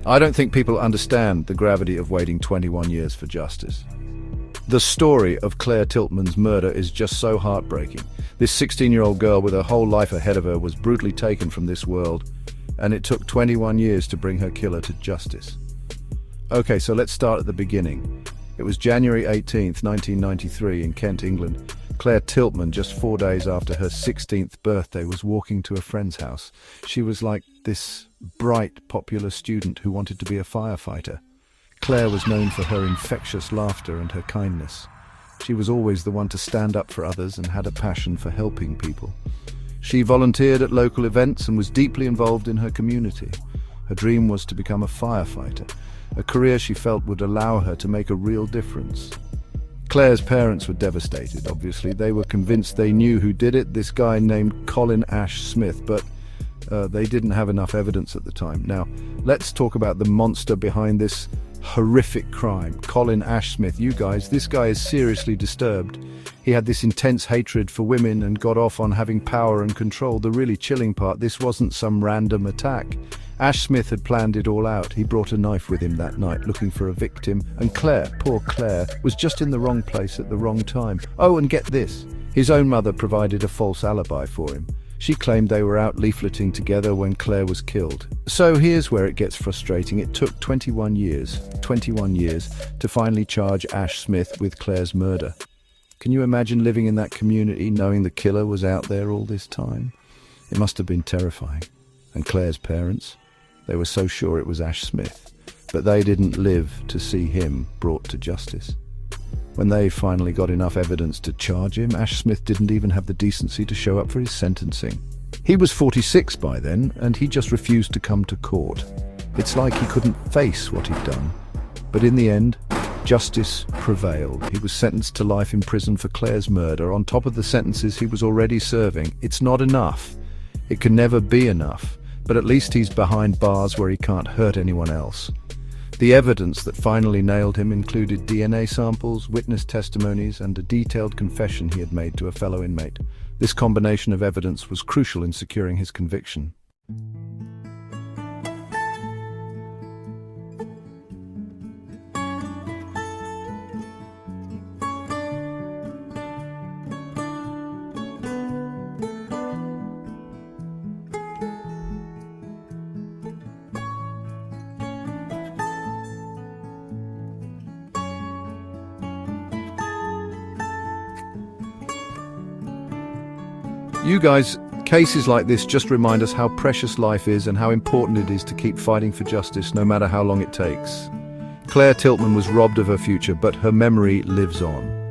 I don't think people understand the gravity of waiting 21 years for justice. The story of Claire Tiltman's murder is just so heartbreaking. This 16-year-old girl with her whole life ahead of her was brutally taken from this world, and it took 21 years to bring her killer to justice. Okay, so let's start at the beginning. It was January 18th, 1993 in Kent, England. Claire Tiltman, just 4 days after her 16th birthday, was walking to a friend's house. She was like this bright, popular student who wanted to be a firefighter. Claire was known for her infectious laughter and her kindness. She was always the one to stand up for others and had a passion for helping people. She volunteered at local events and was deeply involved in her community. Her dream was to become a firefighter, a career she felt would allow her to make a real difference. Claire's parents were devastated, obviously. They were convinced they knew who did it, this guy named Colin Ash-Smith, but they didn't have enough evidence at the time. Now, let's talk about the monster behind this horrific crime. Colin Ash-Smith, you guys, this guy is seriously disturbed. He had this intense hatred for women and got off on having power and control. The really chilling part, this wasn't some random attack. Ash-Smith had planned it all out. He brought a knife with him that night, looking for a victim, and Claire, poor Claire, was just in the wrong place at the wrong time. Oh, and get this, his own mother provided a false alibi for him. She claimed they were out leafleting together when Claire was killed. So here's where it gets frustrating. It took 21 years to finally charge Ash-Smith with Claire's murder. Can you imagine living in that community knowing the killer was out there all this time? It must have been terrifying. And Claire's parents? They were so sure it was Ash-Smith, but they didn't live to see him brought to justice. When they finally got enough evidence to charge him, Ash-Smith didn't even have the decency to show up for his sentencing. He was 46 by then, and he just refused to come to court. It's like he couldn't face what he'd done. But in the end, justice prevailed. He was sentenced to life in prison for Claire's murder, on top of the sentences he was already serving. It's not enough. It can never be enough. But at least he's behind bars where he can't hurt anyone else. The evidence that finally nailed him included DNA samples, witness testimonies, and a detailed confession he had made to a fellow inmate. This combination of evidence was crucial in securing his conviction. You guys, cases like this just remind us how precious life is and how important it is to keep fighting for justice no matter how long it takes. Claire Tiltman was robbed of her future, but her memory lives on.